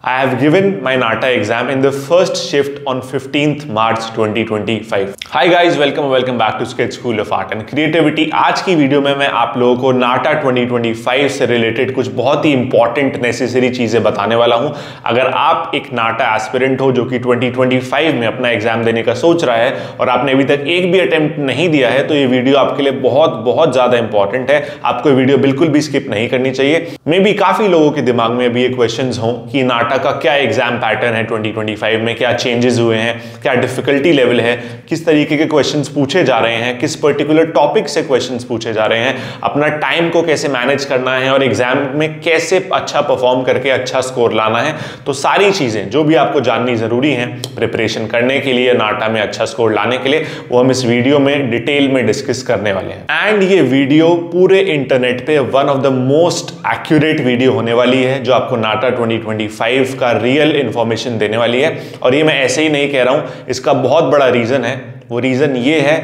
I have given my NATA exam in the first shift on 15th March 2025. Hi guys, welcome back to Sketch School of Art and Creativity. आज की video में मैं आप लोगों को NATA 2025 से related कुछ बहुत ही इंपॉर्टेंट नेसेसरी चीजें बताने वाला हूं। अगर आप एक NATA एस्पिरेंट हो जो कि 2025 में अपना एग्जाम देने का सोच रहा है और आपने अभी तक एक भी अटेम्प्ट नहीं दिया है तो ये वीडियो आपके लिए बहुत ज्यादा इंपॉर्टेंट है। आपको ये वीडियो बिल्कुल भी स्किप नहीं करनी चाहिए। मे बी काफी लोगों के दिमाग में अभी ये क्वेश्चंस हों कि NATA का क्या एग्जाम पैटर्न है 2025 में, क्या चेंजेस हुए हैं, क्या डिफिकल्टी लेवल है, किस तरीके के क्वेश्चंस पूछे जा रहे हैं, किस पर्टिकुलर टॉपिक से क्वेश्चंस पूछे जा रहे हैं, अपना टाइम को कैसे मैनेज करना है और एग्जाम में कैसे अच्छा परफॉर्म करके अच्छा स्कोर लाना है। तो सारी चीजें जो भी आपको जाननी जरूरी है प्रिपरेशन करने के लिए, नाटा में अच्छा स्कोर लाने के लिए, वो हम इस वीडियो में डिटेल में डिस्कस करने वाले हैं। एंड ये वीडियो पूरे इंटरनेट पे one of the most accurate video होने वाली है जो आपको नाटा 2025 का रियल इंफॉर्मेशन देने वाली है। और ये मैं ऐसे ही नहीं कह रहा हूं, इसका बहुत बड़ा रीजन है। वो रीजन ये है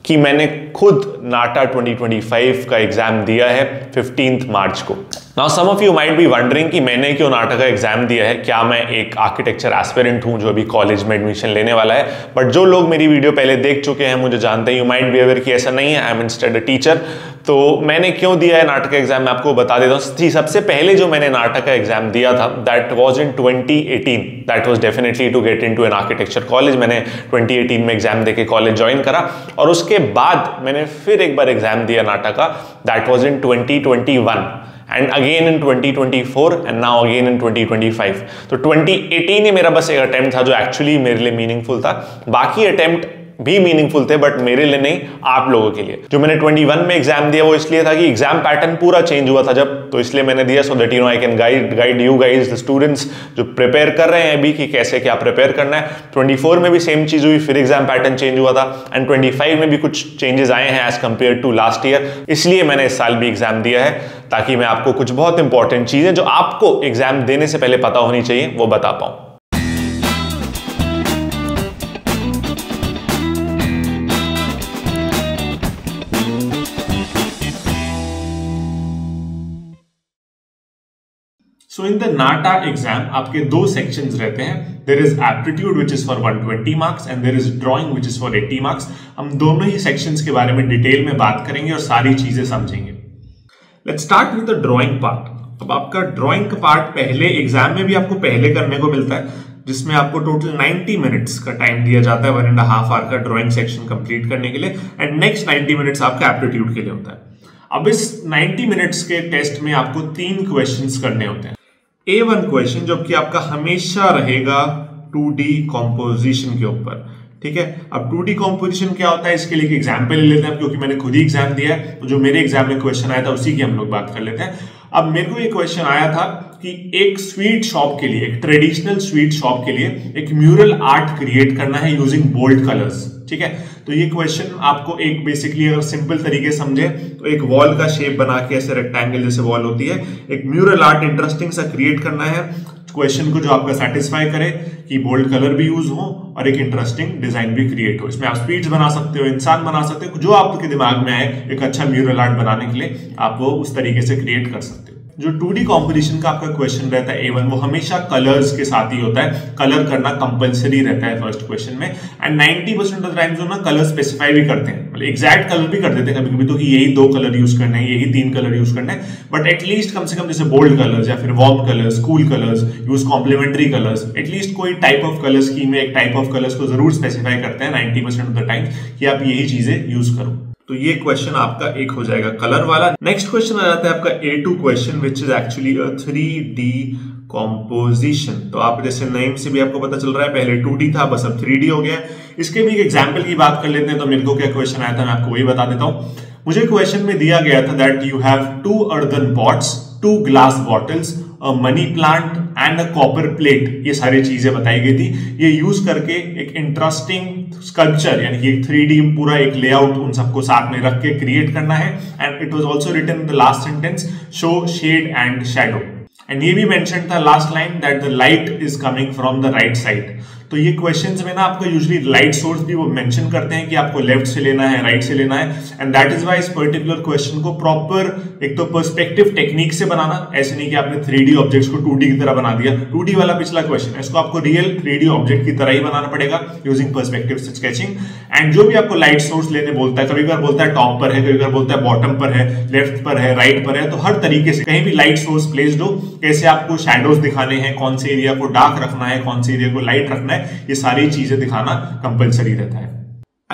कि मैंने खुद नाटा 2025 का एग्जाम दिया है 15 मार्च को। Now some of you might be wondering कि मैंने क्यों नाटा का एग्जाम दिया है, क्या मैं एक आर्किटेक्चर एस्पिरेंट हूं जो अभी कॉलेज में एडमिशन लेने वाला है। बट जो लोग मेरी वीडियो पहले देख चुके हैं, मुझे जानते हैं, यू माइट बी अवेयर कि ऐसा नहीं है, I am instead a teacher. तो मैंने क्यों दिया है नाटा का एग्जाम, मैं आपको बता देता हूँ। सबसे पहले जो मैंने नाटा का एग्जाम दिया था that was in 2018। That was definitely to get into an architecture college. मैंने 2018 में एग्जाम देके कॉलेज ज्वाइन करा और उसके बाद मैंने फिर एक बार एग्जाम दिया नाटा का, that was in 2021 and again in 2024 and now again in 2025। तो 2018 ही मेरा बस एक अटेम्प्ट था जो एक्चुअली मेरे लिए मीनिंगफुल था। बाकी अटेम्प्ट भी मीनिंगफुल थे बट मेरे लिए नहीं, आप लोगों के लिए। जो मैंने 21 में एग्जाम दिया वो इसलिए था कि एग्जाम पैटर्न पूरा चेंज हुआ था जब, तो इसलिए मैंने दिया so that you know I can guide you guys the students जो प्रिपेयर कर रहे हैं अभी कि कैसे क्या प्रिपेयर करना है। 24 में भी सेम चीज हुई, फिर एग्जाम पैटर्न चेंज हुआ था एंड 25 में भी कुछ चेंजेस आए हैं as compare to last year. इसलिए मैंने इस साल भी एग्जाम दिया है ताकि मैं आपको कुछ बहुत इंपॉर्टेंट चीजें जो आपको एग्जाम देने से पहले पता होनी चाहिए वो बता पाऊं। So in the NATA exam आपके दो सेक्शंस रहते हैं। There is aptitude which is for 120 marks and there is drawing which is for 80 marks। हम दोनों ही सेक्शंस के बारे में डिटेल में बात करेंगे और सारी चीजें समझेंगे। Let's start with the drawing part। अब आपका ड्राइंग का पार्ट पहले एग्जाम में भी आपको पहले करने को मिलता है, जिसमें आपको टोटल 90 मिनट्स का टाइम दिया जाता है 1.5 आवर का ड्राइंग सेक्शन कंप्लीट करने के लिए एंड नेक्स्ट 90 मिनट्स आपका एप्टीट्यूड के लिए होता है। अब इस 90 मिनट्स के टेस्ट में आपको 3 क्वेश्चंस करने होते हैं। A1 क्वेश्चन जो कि आपका हमेशा रहेगा 2D कॉम्पोजिशन के ऊपर, ठीक है। अब 2D कॉम्पोजिशन क्या होता है इसके लिए एक एग्जाम्पल ले लेते हैं क्योंकि मैंने खुद ही एग्जाम दिया है, तो जो मेरे एग्जाम में क्वेश्चन आया था उसी की हम लोग बात कर लेते हैं। अब मेरे को ये क्वेश्चन आया था कि एक स्वीट शॉप के लिए, एक ट्रेडिशनल स्वीट शॉप के लिए एक म्यूरल आर्ट क्रिएट करना है यूजिंग बोल्ड कलर्स, ठीक है। तो ये क्वेश्चन आपको एक बेसिकली अगर सिंपल तरीके समझे तो एक वॉल का शेप बना के ऐसे रेक्टेंगल जैसे वॉल होती है, एक म्यूरल आर्ट इंटरेस्टिंग सा क्रिएट करना है क्वेश्चन को जो आपका सेटिस्फाई करे कि बोल्ड कलर भी यूज हो और एक इंटरेस्टिंग डिजाइन भी क्रिएट हो। इसमें आप स्वीट्स बना सकते हो, इंसान बना सकते हो, जो आपके दिमाग में आए एक अच्छा म्यूरल आर्ट बनाने के लिए आप वो उस तरीके से क्रिएट कर सकते हो। जो 2D कॉम्पोजिशन का आपका क्वेश्चन रहता है A1 वो हमेशा कलर्स के साथ ही होता है। कलर करना कंपलसरी रहता है फर्स्ट क्वेश्चन में एंड 90% ऑफ टाइम्स ना कलर स्पेसिफाई भी करते हैं, मतलब एग्जैक्ट कलर भी कर देते हैं कभी कभी तो कि यही 2 कलर यूज करने हैं, यही 3 कलर यूज करने हैं, बट एटलीस्ट कम से कम जैसे बोल्ड कलर्स या फिर warm colours, cool colours, use complementary colours, at least कोई टाइप ऑफ कलर स्कीम में एक टाइप ऑफ कलर्स को जरूर स्पेसिफाई करते हैं 90% ऑफ द टाइम कि आप यही चीजें यूज करो। तो ये क्वेश्चन आपका एक हो जाएगा कलर वाला। नेक्स्ट क्वेश्चन आ जाता है आपका A2 question which is actually a 3D composition. तो आप जैसे नेम से भी आपको पता चल रहा है पहले 2D था बस अब 3D हो गया। इसके भी एक एग्जाम्पल की बात कर लेते हैं। तो मेरे को क्या क्वेश्चन आया था मैं आपको वही बता देता हूँ। मुझे क्वेश्चन में दिया गया था that you have 2 earthen pots, 2 glass bottles, a money plant and a copper plate. ये सारी चीजें बताई गई थी। ये यूज करके एक इंटरेस्टिंग स्कल्पचर यानी कि 3D पूरा एक लेआउट उन सबको साथ में रख के क्रिएट करना है and it was also written in the last sentence show shade and shadow. And ये भी मेंशन था last line that the light is coming from the right side. तो ये क्वेश्चंस में ना आपको यूजुअली लाइट सोर्स भी वो मेंशन करते हैं कि आपको लेफ्ट से लेना है, राइट से लेना है, एंड दैट इज व्हाई इस पर्टिकुलर क्वेश्चन को प्रॉपर एक तो पर्सपेक्टिव टेक्निक से बनाना, ऐसे नहीं कि आपने 3D ऑब्जेक्ट्स को 2D की तरह बना दिया। 2D वाला पिछला क्वेश्चन है, इसको आपको रियल 3D ऑब्जेक्ट की तरह ही बनाना पड़ेगा यूजिंग पर्सपेक्टिव स्केचिंग। एंड जो भी आपको लाइट सोर्स लेने बोलता है, कभी बार बोलता है टॉप पर है, कभी बार बोलता है बॉटम पर है, लेफ्ट पर है, राइट पर है, तो हर तरीके से कहीं भी लाइट सोर्स प्लेस्ड हो, कैसे आपको शैडोज दिखाने हैं, कौन से एरिया को डार्क रखना है, कौन से एरिया को लाइट रखना है, ये सारी चीजें दिखाना कंपलसरी रहता है।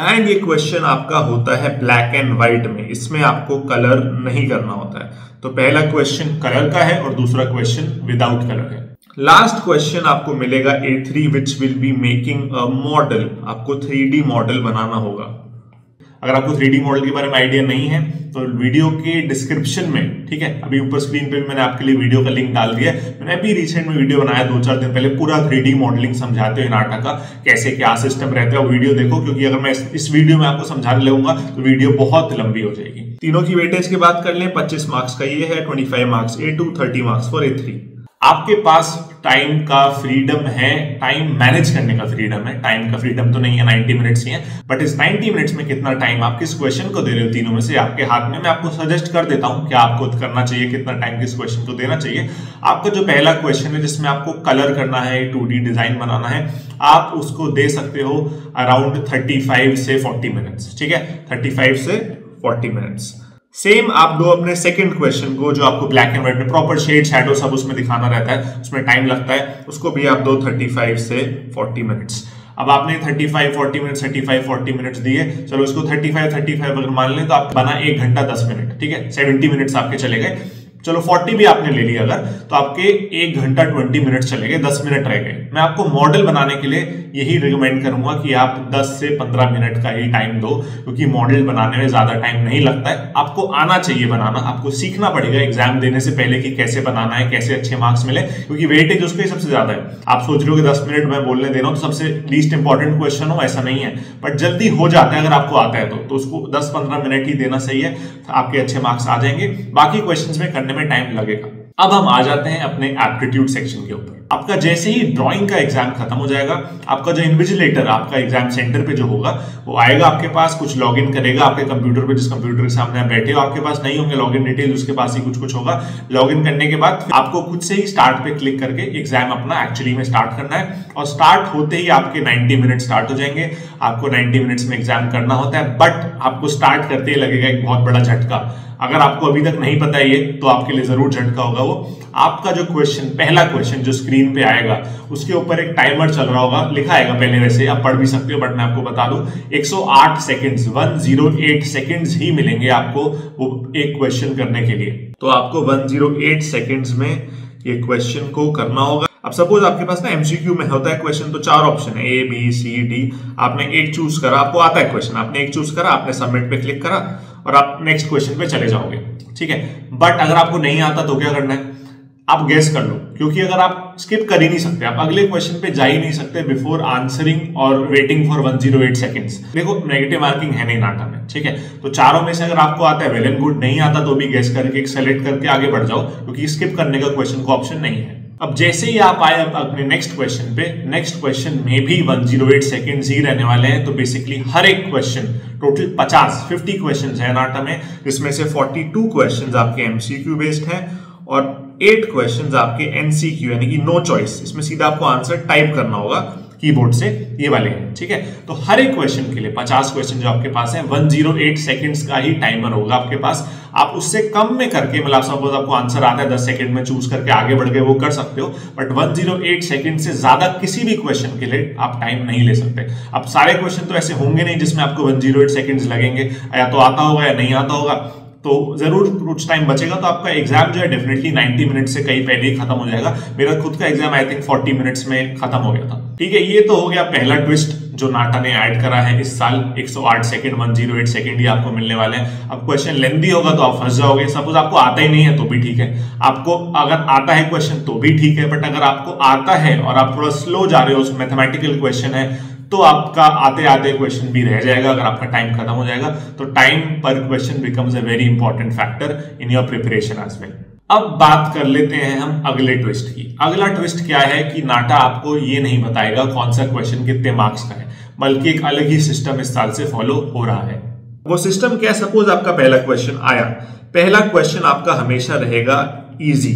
एंड ये क्वेश्चन आपका होता है ब्लैक एंड व्हाइट में, इसमें आपको कलर नहीं करना होता है। तो पहला क्वेश्चन कलर का है और दूसरा क्वेश्चन विदाउट कलर है। लास्ट क्वेश्चन आपको मिलेगा A3 which will be making a model. आपको 3D मॉडल बनाना होगा। अगर आपको 3D मॉडल के बारे में आइडिया नहीं है तो वीडियो के डिस्क्रिप्शन में, ठीक है, अभी ऊपर स्क्रीन पे भी मैंने आपके लिए वीडियो का लिंक डाल दिया है। मैंने अभी रिसेंट में वीडियो बनाया 2-4 दिन पहले, पूरा 3D मॉडलिंग समझाते हुए नाटा का कैसे क्या सिस्टम रहता है, वो वीडियो देखो, क्योंकि अगर मैं इस वीडियो में आपको समझाने लगूंगा तो वीडियो बहुत लंबी हो जाएगी। तीनों की वेटेज की बात कर लें, 25 मार्क्स का ये है, 25 marks A2, 30 marks for A3। आपके पास टाइम का फ्रीडम है, टाइम मैनेज करने का फ्रीडम है। टाइम का फ्रीडम तो नहीं है, 90 मिनट्स ही है, बट इस 90 मिनट्स में कितना टाइम आप किस क्वेश्चन को दे रहे हो, तीनों में से आपके हाथ में। मैं आपको सजेस्ट कर देता हूं क्या आपको करना चाहिए, कितना टाइम किस क्वेश्चन को देना चाहिए। आपका जो पहला क्वेश्चन है जिसमें आपको कलर करना है, 2D डिजाइन बनाना है, आप उसको दे सकते हो अराउंड 35 से 40 मिनट्स, ठीक है, 35 से 40 मिनट्स। सेम आप दो अपने सेकंड क्वेश्चन को, जो आपको ब्लैक एंड व्हाइट में प्रॉपर शेड शैडो सब उसमें दिखाना रहता है, उसमें टाइम लगता है, उसको भी आप दो 35 से 40 मिनट्स। अब आपने 35-40 मिनट्स दिए, चलो इसको 35 अगर मान लें तो आप बना 1 घंटा 10 मिनट, ठीक है, 70 मिनट्स आपके चले गए। चलो 40 भी आपने ले लिया अगर, तो आपके 1 घंटा 20 मिनट चले गए, 10 मिनट रह गए। मैं आपको मॉडल बनाने के लिए यही रिकमेंड करूंगा कि आप 10 से 15 मिनट का ही टाइम दो, क्योंकि मॉडल बनाने में ज्यादा टाइम नहीं लगता है। आपको आना चाहिए बनाना, आपको सीखना पड़ेगा एग्जाम देने से पहले कि कैसे बनाना है, कैसे अच्छे मार्क्स मिले, क्योंकि वेटेज उसके सबसे ज्यादा है। आप सोच रहे हो कि 10 मिनट मैं बोलने दे रहा हूं तो सबसे लीस्ट इंपॉर्टेंट क्वेश्चन हो, ऐसा नहीं है, बट जल्दी हो जाता है अगर आपको आता है तो उसको 10-15 मिनट ही देना सही है, आपके अच्छे मार्क्स आ जाएंगे। बाकी क्वेश्चंस में करने में टाइम लगेगा। अब हम आ जाते हैं अपने एप्टीट्यूड सेक्शन के ऊपर। आपका जैसे ही ड्राइंग का एग्जाम खत्म हो जाएगा, आपका जो इन्विजिलेटर आपका एग्जाम सेंटर पे जो होगा वो आएगा आपके पास, कुछ लॉगिन करेगा आपके कंप्यूटर पे, जिस कंप्यूटर के सामने आप बैठे हो आपके पास नहीं होंगे लॉगिन डिटेल, उसके पास ही कुछ होगा। लॉगिन करने के बाद आपको खुद से ही स्टार्ट पे क्लिक करके एग्जाम अपना एक्चुअली में स्टार्ट करना है, और स्टार्ट होते ही आपके 90 मिनट स्टार्ट हो जाएंगे। आपको 90 मिनट्स में एग्जाम करना होता है, बट आपको स्टार्ट करते ही लगेगा एक बहुत बड़ा झटका। अगर आपको अभी तक नहीं पता ये तो आपके लिए जरूर झटका होगा। वो आपका जो क्वेश्चन, पहला क्वेश्चन जो स्क्रीन पे आएगा उसके ऊपर एक टाइमर चल रहा होगा, लिखा आएगा पहले, वैसे आप पढ़ भी सकते हो बट मैं आपको बता दूं 108 सेकंड्स 108 सेकंड्स ही मिलेंगे आपको वो एक क्वेश्चन करने के लिए। तो आपको 108 सेकंड्स में ये क्वेश्चन को करना होगा। अब सपोज आपके पास ना एमसीक्यू में होता है क्वेश्चन, तो 4 ऑप्शन है A B C D, आपने एक चूज करा, आपको आता है क्वेश्चन, आपने एक चूज करा, आपने सबमिट पे क्लिक करा और आप नेक्स्ट क्वेश्चन पे चले जाओगे, ठीक है। बट अगर आपको नहीं आता तो क्या करना है, आप गेस कर लो, क्योंकि अगर आप स्किप कर ही नहीं सकते, आप अगले क्वेश्चन पे जा ही नहीं सकते बिफोर आंसरिंग और वेटिंग फॉर 108 सेकंड्स। देखो नेगेटिव मार्किंग है नहीं नाटा में, ठीक है। तो चारों में से अगर आपको आता है वेल एंड गुड, नहीं आता तो भी गेस करके सेलेक्ट करके आगे बढ़ जाओ, क्योंकि स्किप करने का क्वेश्चन को ऑप्शन नहीं है। अब जैसे ही आप आए अपने नेक्स्ट क्वेश्चन पे, नेक्स्ट क्वेश्चन में भी 108 सेकंड्स ही रहने वाले हैं। तो बेसिकली हर एक क्वेश्चन, टोटल 50 क्वेश्चंस है नाटा में, जिसमें से 42 क्वेश्चंस आपके एमसीक्यू बेस्ड हैं और 8 क्वेश्चंस आपके एनसीक्यू यानी कि नो चॉइस, इसमें सीधा आपको आंसर टाइप करना होगा कीबोर्ड से, ये वाले हैं, ठीक है। तो हर एक क्वेश्चन के लिए 50 क्वेश्चन जो आपके पास है, 108 सेकंड्स का ही टाइमर होगा आपके पास। आप उससे कम में करके, मतलब सपोज आपको आंसर आता है 10 सेकंड में, चूज करके आगे बढ़ गए, वो कर सकते हो, बट 108 सेकंड से ज्यादा किसी भी क्वेश्चन के लिए आप टाइम नहीं ले सकते। अब सारे क्वेश्चन तो ऐसे होंगे नहीं जिसमें आपको 108 सेकंड्स लगेंगे, या तो आता होगा या नहीं आता होगा, तो जरूर कुछ टाइम बचेगा। तो आपका एग्जाम जो है डेफिनेटली 90 मिनट से कहीं पहले ही खत्म हो जाएगा। मेरा खुद का एग्जाम आई थिंक 40 मिनट्स में खत्म हो गया था, ठीक है। ये तो हो गया पहला ट्विस्ट जो नाटा ने ऐड करा है इस साल। 108 सेकंड 108 सेकंड ही आपको मिलने वाले हैं। अब क्वेश्चन लेंथी होगा तो आप फंस जाओगे। सपोज आपको आता ही नहीं है तो भी ठीक है, आपको अगर आता है क्वेश्चन तो भी ठीक है, बट अगर आपको आता है और आप थोड़ा स्लो जा रहे हो, उस मैथमेटिकल क्वेश्चन है, तो आपका आते आते क्वेश्चन भी रह जाएगा अगर आपका टाइम खत्म हो जाएगा। तो टाइम पर question becomes a very important factor in your preparation as well. अब बात कर लेते हैं हम अगले ट्विस्ट की। अगला ट्विस्ट क्या है कि नाटा आपको ये नहीं बताएगा कौन सा क्वेश्चन कितने मार्क्स का है, बल्कि एक अलग ही सिस्टम इस साल से फॉलो हो रहा है। वो सिस्टम क्या है? सपोज आपका पहला क्वेश्चन आया, पहला क्वेश्चन आपका हमेशा रहेगा इजी,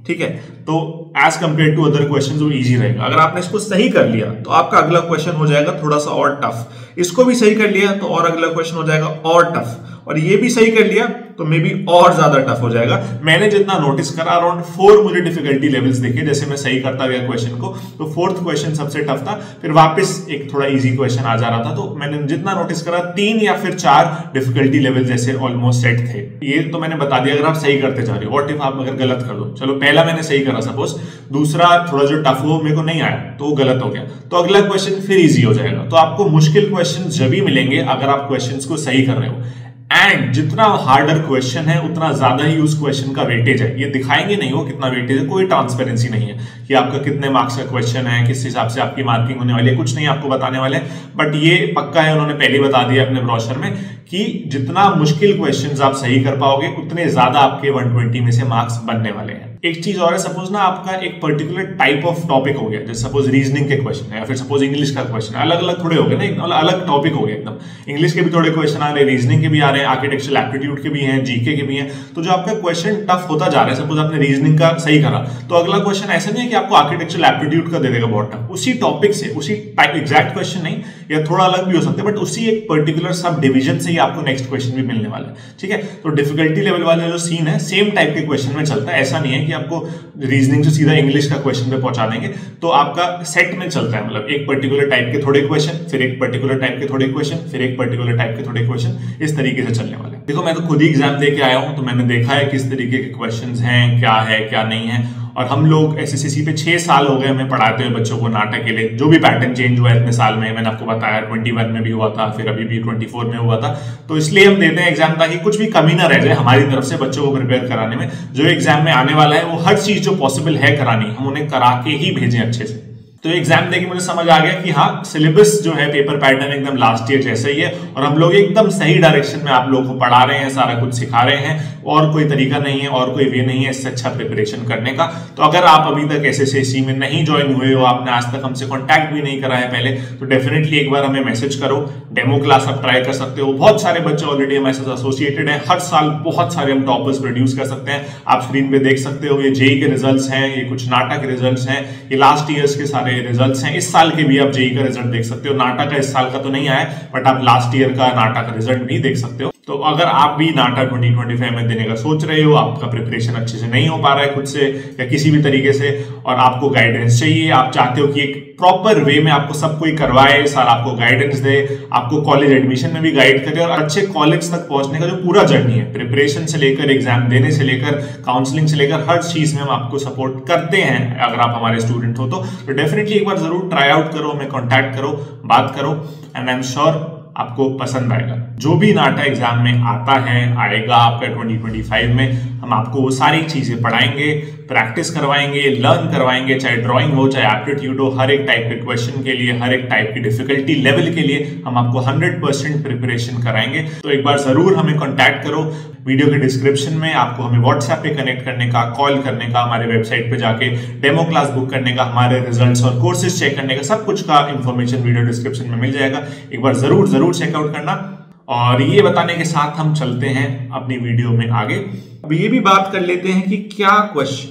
ठीक है, तो as compare to other questions वो इजी रहेगा। अगर आपने इसको सही कर लिया तो आपका अगला क्वेश्चन हो जाएगा थोड़ा सा और टफ, इसको भी सही कर लिया तो और अगला क्वेश्चन हो जाएगा और टफ, और ये भी सही कर लिया तो मे बी और ज्यादा टफ हो जाएगा। मैंने जितना नोटिस करा अराउंड 4 मुझे डिफिकल्टी लेवल्स देखे, जैसे मैं सही करता गया क्वेश्चन को तो 4th क्वेश्चन सबसे टफ था, फिर वापस एक थोड़ा इजी क्वेश्चन आ जा रहा था। तो मैंने जितना नोटिस करा 3 या फिर 4 डिफिकल्टी लेवल जैसे ऑलमोस्ट सेट थे। ये तो मैंने बता दिया अगर आप सही करते जा रहे हो। व्हाट इफ आप अगर गलत कर दो, चलो पहला मैंने सही करा सपोज, दूसरा थोड़ा जो टफ हो मेरे को नहीं आया तो वो गलत हो गया, तो अगला क्वेश्चन फिर इजी हो जाएगा। तो आपको मुश्किल क्वेश्चन जब भी मिलेंगे अगर आप क्वेश्चंस को सही कर रहे हो, एंड जितना हार्डर क्वेश्चन है उतना ज्यादा ही उस क्वेश्चन का वेटेज है। ये दिखाएंगे नहीं वो कितना वेटेज है, कोई ट्रांसपेरेंसी नहीं है कि आपका कितने मार्क्स का क्वेश्चन है, किस हिसाब से आपकी मार्किंग होने वाली है, कुछ नहीं आपको बताने वाले। बट ये पक्का है, उन्होंने पहले ही बता दिया अपने ब्रोशर में कि जितना मुश्किल क्वेश्चंस आप सही कर पाओगे उतने ज्यादा आपके 120 में से मार्क्स बनने वाले हैं। एक चीज और है, सपोज ना आपका एक पर्टिकुलर टाइप ऑफ टॉपिक हो गया, जैसे सपोज रीजनिंग के क्वेश्चन है या फिर सपोज इंग्लिश का क्वेश्चन है, अलग अलग थोड़े हो गए ना, अलग टॉपिक हो गया एकदम। इंग्लिश के भी थोड़े क्वेश्चन आ रहे हैं, रीजनिंग के भी आ रहे हैं, आर्किटेक्चरल एप्टीट्यूड के भी हैं, जीके के भी हैं। तो जो आपका क्वेश्चन टफ होता जा रहा है, सपोज आपने रीजनिंग का सही करा तो अगला क्वेश्चन ऐसा नहीं है कि आपको आर्किटेक्चरल एप्टीट्यूड का दे देगा बहुत टफ, उसी टॉपिक से, उसी एग्जैक्ट क्वेश्चन नहीं, या थोड़ा अलग भी हो सकते हैं, बट उसी एक पर्टिकुलर सब डिवीजन से ही आपको नेक्स्ट क्वेश्चन भी मिलने वाला है, ठीक है। तो डिफिकल्टी लेवल वाला जो सीन है सेम टाइप के क्वेश्चन में चलता है, ऐसा नहीं है कि आपको रीजनिंग से सीधा इंग्लिश का क्वेश्चन पे पहुंचा देंगे। तो आपका सेट में चलता है, मतलब एक पर्टिकुलर टाइप के थोड़े क्वेश्चन, फिर एक पर्टिकुलर टाइप के थोड़े क्वेश्चन, फिर एक पर्टिकुलर टाइप के थोड़े क्वेश्चन, इस तरीके से चलने वाले। देखो मैं तो खुद ही एग्जाम दे के आया हूं, तो मैंने देखा है किस तरीके के क्वेश्चंस हैं, क्या नहीं है। और हम लोग एसएससी पे 6 साल हो गए हमें पढ़ाते हुए बच्चों को नाटक के लिए। जो भी पैटर्न चेंज हुआ है इतने साल में, मैंने आपको बताया 21 में भी हुआ था, फिर अभी भी 24 में हुआ था। तो इसलिए हम देते हैं एग्जाम ताकि कुछ भी कमी ना रह जाए हमारी तरफ से बच्चों को प्रिपेयर कराने में। जो एग्जाम में आने वाला है वो हर चीज जो पॉसिबल है करानी, हम उन्हें करा के ही भेजें अच्छे से। तो एग्जाम देके मुझे समझ आ गया कि हाँ, सिलेबस जो है पेपर पैटर्न एकदम लास्ट ईयर जैसा ही है, और हम लोग एकदम सही डायरेक्शन में आप लोगों को पढ़ा रहे हैं, सारा कुछ सिखा रहे हैं, और कोई तरीका नहीं है और कोई वे नहीं है इससे अच्छा प्रिपरेशन करने का। तो अगर आप अभी तक एसएससी में नहीं ज्वाइन हुए हो, आपने आज तक हमसे कॉन्टैक्ट भी नहीं करा है पहले, तो डेफिनेटली एक बार हमें मैसेज करो। डेमो क्लास आप ट्राई कर सकते हो, बहुत सारे बच्चे ऑलरेडी हमारे साथ एसोसिएटेड हैं, हर साल बहुत सारे हम टॉपर्स प्रोड्यूस कर सकते हैं। आप स्क्रीन पे देख सकते हो, ये जेई के रिजल्ट्स हैं, ये कुछ नाटा के रिजल्ट्स हैं, ये लास्ट ईयर्स के सारे रिजल्ट्स हैं। इस साल के भी आप जेई का रिजल्ट देख सकते हो, नाटा का इस साल का तो नहीं आया, बट आप लास्ट ईयर का नाटा का रिजल्ट भी देख सकते हो। तो अगर आप भी नाटा 2025 में देने का सोच रहे हो, आपका प्रिपरेशन अच्छे से नहीं हो पा रहा है खुद से या किसी भी तरीके से, और आपको गाइडेंस चाहिए, आप चाहते हो कि एक प्रॉपर वे में आपको सब कोई करवाए, सर आपको गाइडेंस दे, आपको कॉलेज एडमिशन में भी गाइड करे, और अच्छे कॉलेज तक पहुंचने का जो पूरा जर्नी है, प्रिपरेशन से लेकर एग्जाम देने से लेकर काउंसलिंग से लेकर हर चीज में हम आपको सपोर्ट करते हैं। अगर आप हमारे स्टूडेंट हो तो डेफिनेटली एक बार जरूर ट्राई आउट करो, हमें कॉन्टैक्ट करो, बात करो, एंड आई एम श्योर आपको पसंद आएगा। जो भी नाटा एग्जाम में आता है आएगा आपका 2025 में, हम आपको वो सारी चीजें पढ़ाएंगे, प्रैक्टिस करवाएंगे, लर्न करवाएंगे, चाहे ड्राइंग हो चाहे एप्टीट्यूड हो, हर एक टाइप के क्वेश्चन के लिए, हर एक टाइप की डिफिकल्टी लेवल के लिए हम आपको 100% प्रिपरेशन कराएंगे। तो एक बार जरूर हमें कॉन्टैक्ट करो। वीडियो के डिस्क्रिप्शन में आपको हमें व्हाट्सएप पे कनेक्ट करने का, कॉल करने का, हमारे वेबसाइट पे जाके डेमो क्लास बुक करने का, हमारे रिजल्ट्स और कोर्सेज चेक करने का, सब कुछ का इंफॉर्मेशन वीडियो डिस्क्रिप्शन में मिल जाएगा। एक बार जरूर चेकआउट करना। और ये बताने के साथ हम चलते हैं अपनी वीडियो में आगे। अब ये भी बात कर लेते हैं कि क्या क्वेश्चन,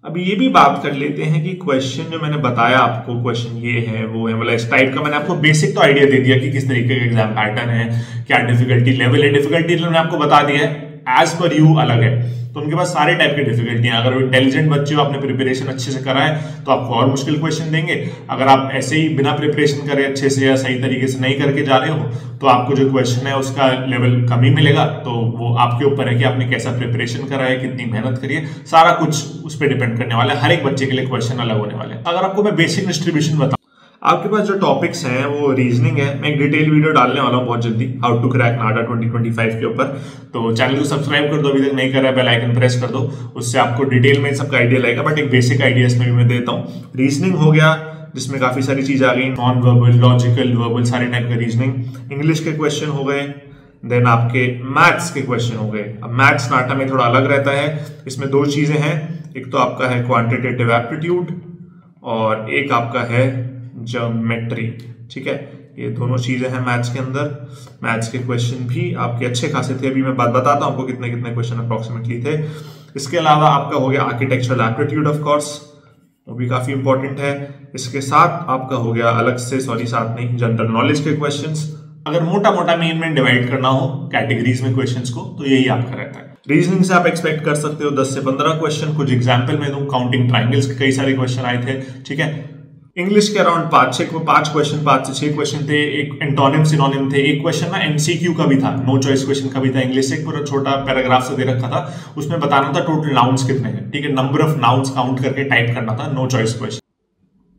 अभी ये भी बात कर लेते हैं कि क्वेश्चन जो मैंने बताया आपको, क्वेश्चन ये है वो है, मतलब इस टाइप का मैंने आपको बेसिक तो आइडिया दे दिया कि किस तरीके का एग्जाम पैटर्न है, क्या डिफिकल्टी लेवल है। डिफिकल्टी लेवल मैंने आपको बता दिया है, एज पर यू अलग है, तो उनके पास सारे टाइप की डिफिकल्टी हैं। अगर वो इंटेलिजेंट बच्चे हो, आपने प्रिपरेशन अच्छे से करा है, तो आपको और मुश्किल क्वेश्चन देंगे। अगर आप ऐसे ही बिना प्रिपरेशन करे अच्छे से या सही तरीके से नहीं करके जा रहे हो, तो आपको जो क्वेश्चन है उसका लेवल कम ही मिलेगा। तो वो आपके ऊपर है कि आपने कैसा प्रिपरेशन करा है, कितनी मेहनत करी है, सारा कुछ उस पर डिपेंड करने वाला है। हर एक बच्चे के लिए क्वेश्चन अलग होने वाले हैं। अगर आपको मैं बेसिक डिस्ट्रीब्यूशन बताऊं, आपके पास जो टॉपिक्स हैं वो रीजनिंग है। मैं एक डिटेल वीडियो डालने वाला हूँ बहुत जल्दी, हाउ टू क्रैक नाटा 2025 के ऊपर। तो चैनल को सब्सक्राइब कर दो अभी तक नहीं कर रहा है, बेल आइकन प्रेस कर दो, उससे आपको डिटेल में सबका आइडिया लगेगा। बट एक बेसिक आइडिया इसमें भी मैं देता हूँ। रीजनिंग हो गया, जिसमें काफी सारी चीज आ गई, नॉन वर्बल, लॉजिकल, वर्बल, सारे टाइप का रीजनिंग। इंग्लिश के क्वेश्चन हो गए, देन आपके मैथ्स के क्वेश्चन हो गए। अब मैथ्स नाटा में थोड़ा अलग रहता है, इसमें दो चीजें हैं, एक तो आपका है क्वांटिटेटिव एप्टीट्यूड और एक आपका है ज्योमेट्री। ठीक है, ये दोनों चीजें हैं मैथ्स के अंदर। मैथ्स के क्वेश्चन भी आपके अच्छे खासे थे, अभी मैं बात बताता हूं आपको कितने कितने क्वेश्चन अप्रोक्सीमेटली थे। इसके अलावा आपका हो गया आर्किटेक्चरल एप्टीट्यूड, ऑफ कोर्स वो भी काफी इंपॉर्टेंट है। इसके साथ आपका हो गया अलग से, सॉरी साथ नहीं, जनरल नॉलेज के क्वेश्चंस। अगर मोटा मोटा में डिवाइड करना हो कैटेगरीज में क्वेश्चंस को, तो यही आपका रहता है। रीजनिंग से आप एक्सपेक्ट कर सकते हो 10 से 15 क्वेश्चन। कुछ एग्जाम्पल में दूं, काउंटिंग ट्राइंगल्स के कई सारे क्वेश्चन आए थे। ठीक है, इंग्लिश के अराउंड 5 क्वेश्चन, 5 से 6 क्वेश्चन थे। एक एंटोनिम सिनोनिम थे, एक क्वेश्चन ना एमसीक्यू का भी था, नो चॉइस क्वेश्चन का भी था। इंग्लिश से एक पूरा छोटा पैराग्राफ से दे रखा था, उसमें बताना था टोटल नाउन्स कितने हैं। ठीक है, नंबर ऑफ नाउन्स काउंट करके टाइप करना था, नो चॉइस क्वेश्चन।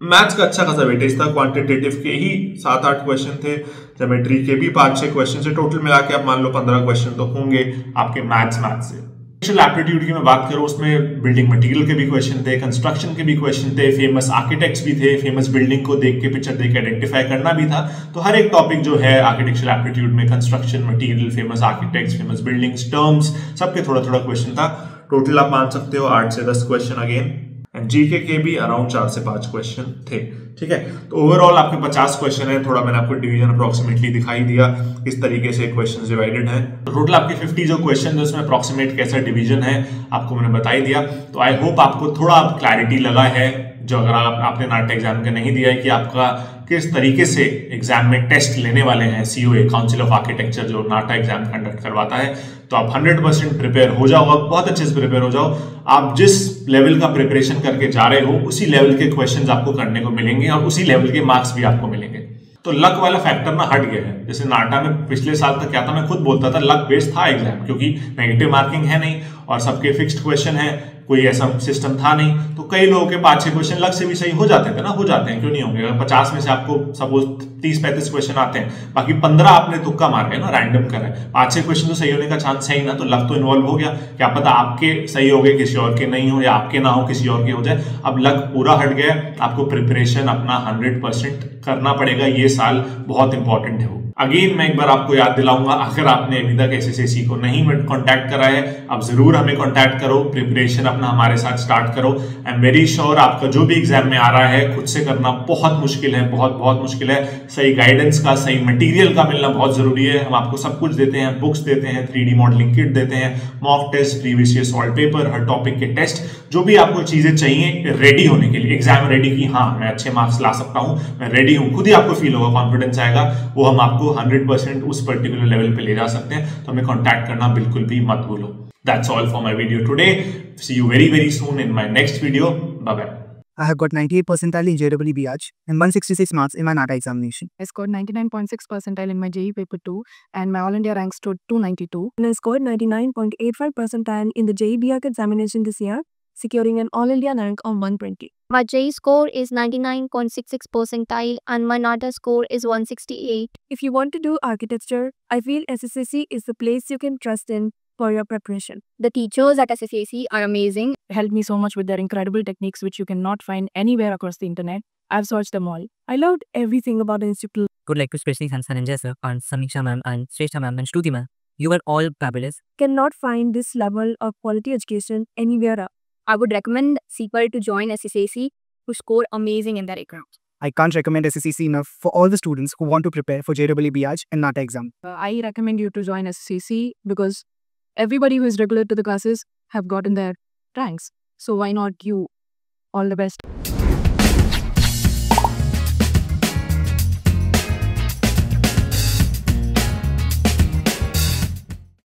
मैथ्स का अच्छा खासा वेटेज था, क्वांटिटेटिव के ही 7-8 क्वेश्चन थे, ज्योमेट्री के भी 5-6 क्वेश्चन से टोटल मिला के आप मान लो 15 क्वेश्चन तो होंगे आपके मैथ्स से। एप्टीट्यूड की मैं बात करूं, उसमें बिल्डिंग मटेरियल के भी क्वेश्चन थे, कंस्ट्रक्शन के भी क्वेश्चन थे, फेमस आर्किटेक्ट्स भी थे, फेमस बिल्डिंग को देख के पिक्चर देख के आइडेंटिफाई करना भी था। तो हर एक टॉपिक जो है आर्किटेक्चरल एप्टीट्यूड में, construction material, famous architects, famous buildings, terms, सबके थोड़ा थोड़ा क्वेश्चन था। टोटल आप मान सकते हो 8 से 10 क्वेश्चन अगेन, एंड जीके के भी अराउंड 4 से 5 क्वेश्चन थे। ठीक है, तो ओवरऑल आपके 50 क्वेश्चन है। थोड़ा मैंने आपको डिवीजन अप्रोक्सीमेटली दिखाई दिया किस तरीके से क्वेश्चन डिवाइडेड है। तो टोटल आपके 50 जो क्वेश्चन है उसमें अप्रोक्सीमेट कैसा डिवीजन है आपको मैंने बता ही दिया। तो आई होप आपको थोड़ा क्लैरिटी लगा है, जो अगर आपने नाटा एग्जाम का नहीं दिया है, कि आपका किस तरीके से एग्जाम में टेस्ट लेने वाले हैं सीओए, काउंसिल ऑफ आर्किटेक्चर, जो नाटा एग्जाम कंडक्ट करवाता है। तो आप 100% प्रिपेयर हो जाओ, आप बहुत अच्छे से प्रिपेयर हो जाओ। आप जिस लेवल का प्रिपरेशन करके जा रहे हो उसी लेवल के क्वेश्चंस आपको करने को मिलेंगे और उसी लेवल के मार्क्स भी आपको मिलेंगे। तो लक वाला फैक्टर ना हट गया है। जैसे नाटा में पिछले साल तक क्या था, मैं खुद बोलता था लक बेस्ड था एग्जाम, क्योंकि नेगेटिव मार्किंग है नहीं और सबके फिक्स्ड क्वेश्चन है, कोई ऐसा सिस्टम था नहीं। तो कई लोगों के 5-6 क्वेश्चन लक से भी सही हो जाते थे ना, हो जाते हैं, क्यों नहीं होंगे। 50 में से आपको सपोज 30-35 क्वेश्चन आते हैं, बाकी 15 आपने तुक्का मार के ना, रैंडम करा है, 5-6 क्वेश्चन तो सही होने का चांस है ही ना, तो लक तो इन्वॉल्व हो गया। क्या पता आपके सही हो गए, किसी और के नहीं हो, या आपके ना हो किसी और के हो जाए। अब लक पूरा हट गया, आपको प्रिपरेशन अपना 100% करना पड़ेगा। ये साल बहुत इंपॉर्टेंट है। अगेन मैं एक बार आपको याद दिलाऊंगा, अगर आपने अभी तक एसएससी को नहीं कांटेक्ट करा है, आप जरूर हमें कांटेक्ट करो, प्रिपरेशन अपना हमारे साथ स्टार्ट करो। आई एम वेरी श्योर आपका जो भी एग्जाम में आ रहा है खुद से करना बहुत मुश्किल है, बहुत बहुत मुश्किल है। सही गाइडेंस का, सही मटेरियल का मिलना बहुत जरूरी है। हम आपको सब कुछ देते हैं, बुक्स देते हैं, 3D मॉडलिंग किट देते हैं, mock test, previous year solve paper, हर टॉपिक के टेस्ट, जो भी आपको चीजें चाहिए रेडी होने के लिए, एग्जाम रेडी, की हाँ मैं अच्छे मार्क्स ला सकता हूं, मैं रेडी हूं, खुद ही आपको फील होगा, कॉन्फिडेंस आएगा, वो हम आपको 100% उस पर्टिकुलर लेवल पे ले जा सकते हैं। तो हमें कांटेक्ट करना बिल्कुल भी मत भूलो। That's all for my video today. See you very very soon in my next video. Bye bye. I have got 98 percentile in JEE BH and 166 marks in my NATA examination. I scored 99.6 percentile in my JEE paper 2 and my all India rank stood 292. And I scored 99.85 percentile in the JEE BH examination this year, securing an all India rank of 120. My JEE score is 99.66 percentile and my NATA score is 168. If you want to do architecture, I feel SSAC is the place you can trust in for your preparation. The teachers at SSAC are amazing. They helped me so much with their incredible techniques which you cannot find anywhere across the internet. I've searched them all. I loved everything about the institute. Would like to especially thank Sanjay sir and Samiksha ma'am and Shrestha ma'am and Shruti ma'am. You were all fabulous. Cannot find this level of quality education anywhere else. I would recommend people to join SSAC who score amazing in their exams. I can't recommend SSCC enough for all the students who want to prepare for JEE BH and NATA exam. I recommend you to join SSCC because everybody who is regular to the classes have gotten their ranks. So why not you? All the best.